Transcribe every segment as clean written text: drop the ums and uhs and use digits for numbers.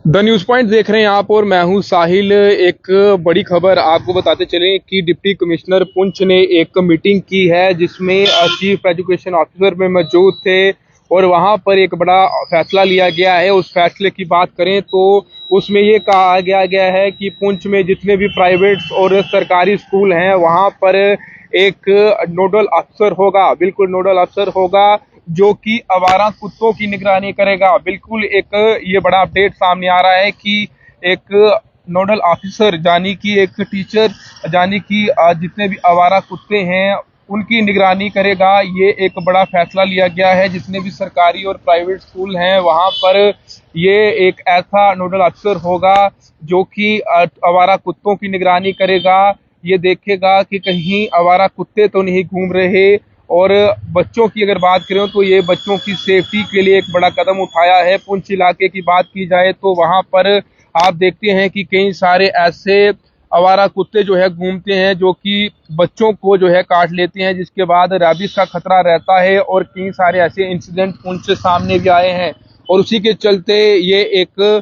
The news point देख रहे हैं आप और मैं हूं साहिल। एक बड़ी खबर आपको बताते चलें कि डिप्टी कमिश्नर पुंछ ने एक मीटिंग की है जिसमें चीफ एजुकेशन ऑफिसर में मौजूद थे और वहां पर एक बड़ा फैसला लिया गया है। उस फैसले की बात करें तो उसमें ये कहा गया है कि पुंछ में जितने भी प्राइवेट और सरकारी स्कूल हैं वहां पर एक नोडल अफसर होगा, बिल्कुल नोडल अफसर होगा जो कि आवारा कुत्तों की निगरानी करेगा। बिल्कुल एक ये बड़ा अपडेट सामने आ रहा है कि एक नोडल ऑफिसर यानी कि एक टीचर यानी कि जितने भी आवारा कुत्ते हैं उनकी निगरानी करेगा। ये एक बड़ा फैसला लिया गया है। जितने भी सरकारी और प्राइवेट स्कूल हैं वहां पर ये एक ऐसा नोडल अफसर होगा जो कि आवारा कुत्तों की निगरानी करेगा। ये देखेगा कि कहीं आवारा कुत्ते तो नहीं घूम रहे। और बच्चों की अगर बात करें तो ये बच्चों की सेफ्टी के लिए एक बड़ा कदम उठाया है। पुंछ इलाके की बात की जाए तो वहां पर आप देखते हैं कि कई सारे ऐसे आवारा कुत्ते जो है घूमते हैं जो कि बच्चों को जो है काट लेते हैं, जिसके बाद रैबिस का खतरा रहता है। और कई सारे ऐसे इंसिडेंट पुंछ से सामने भी आए हैं और उसी के चलते ये एक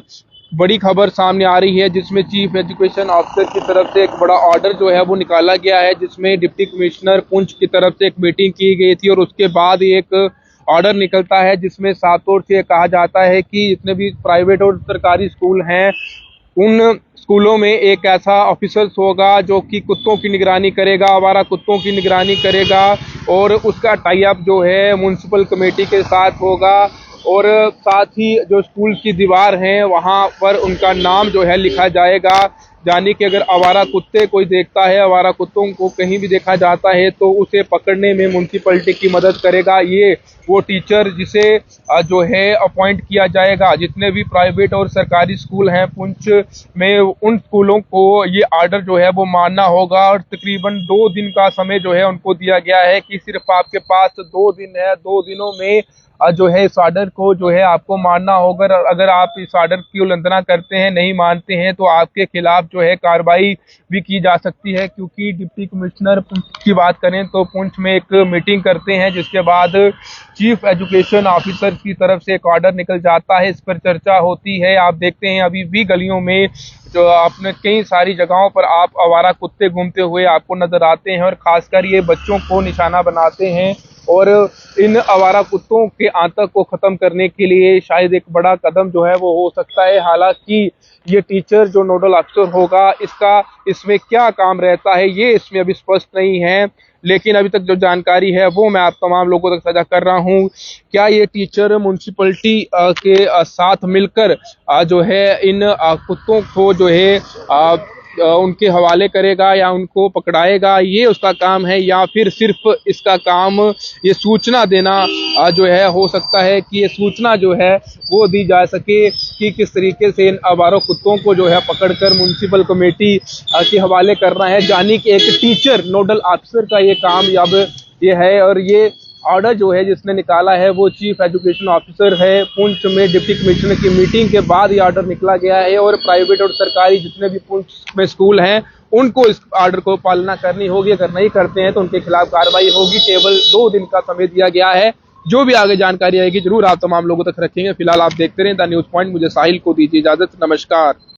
बड़ी खबर सामने आ रही है जिसमें चीफ एजुकेशन ऑफिसर की तरफ से एक बड़ा ऑर्डर जो है वो निकाला गया है, जिसमें डिप्टी कमिश्नर पुंछ की तरफ से एक मीटिंग की गई थी और उसके बाद एक ऑर्डर निकलता है जिसमें साफ तौर से कहा जाता है कि जितने भी प्राइवेट और सरकारी स्कूल हैं उन स्कूलों में एक ऐसा ऑफिसर होगा जो कि कुत्तों की निगरानी करेगा, आवारा कुत्तों की निगरानी करेगा। और उसका टाई अप जो है म्युनिसिपल कमेटी के साथ होगा और साथ ही जो स्कूल की दीवार हैं वहां पर उनका नाम जो है लिखा जाएगा। यानी कि अगर आवारा कुत्ते कोई देखता है, आवारा कुत्तों को कहीं भी देखा जाता है तो उसे पकड़ने में म्युनिसिपैलिटी की मदद करेगा। ये वो टीचर जिसे जो है अपॉइंट किया जाएगा। जितने भी प्राइवेट और सरकारी स्कूल हैं पुंछ में उन स्कूलों को ये ऑर्डर जो है वो मानना होगा और तकरीबन 2 दिन का समय जो है उनको दिया गया है कि सिर्फ आपके पास 2 दिन है, 2 दिनों में जो है इस ऑर्डर को जो है आपको मानना होगा। अगर आप इस ऑर्डर की उल्लंघना करते हैं, नहीं मानते हैं तो आपके खिलाफ जो है कार्रवाई भी की जा सकती है। क्योंकि डिप्टी कमिश्नर की बात करें तो पुंछ में एक मीटिंग करते हैं जिसके बाद चीफ एजुकेशन ऑफिसर की तरफ से एक ऑर्डर निकल जाता है, इस पर चर्चा होती है। आप देखते हैं अभी भी गलियों में जो आपने कई सारी जगहों पर आप आवारा कुत्ते घूमते हुए आपको नजर आते हैं और खासकर ये बच्चों को निशाना बनाते हैं। और इन आवारा कुत्तों के आतंक को खत्म करने के लिए शायद एक बड़ा कदम जो है वो हो सकता है। हालांकि ये टीचर जो नोडल अफसर होगा इसका इसमें क्या काम रहता है ये इसमें अभी स्पष्ट नहीं है, लेकिन अभी तक जो जानकारी है वो मैं आप तमाम लोगों तक साझा कर रहा हूँ। क्या ये टीचर म्युनिसिपैलिटी के साथ मिलकर जो है इन कुत्तों को जो है उनके हवाले करेगा या उनको पकड़ाएगा, ये उसका काम है, या फिर सिर्फ इसका काम ये सूचना देना जो है हो सकता है कि ये सूचना जो है वो दी जा सके कि किस तरीके से इन आवारा कुत्तों को जो है पकड़कर म्युनिसिपल कमेटी के हवाले करना है। यानी कि एक टीचर नोडल ऑफिसर का ये काम अब ये है। और ये ऑर्डर जो है जिसने निकाला है वो चीफ एजुकेशन ऑफिसर है। पुंछ में डिप्टी कमिश्नर की मीटिंग के बाद ये ऑर्डर निकला गया है और प्राइवेट और सरकारी जितने भी पुंछ में स्कूल हैं उनको इस ऑर्डर को पालना करनी होगी। अगर नहीं करते हैं तो उनके खिलाफ कार्रवाई होगी। केवल 2 दिन का समय दिया गया है। जो भी आगे जानकारी आएगी जरूर आप तमाम लोगों तक रखेंगे। फिलहाल आप देखते रहें द न्यूज पॉइंट। मुझे साहिल को दीजिए इजाजत। नमस्कार।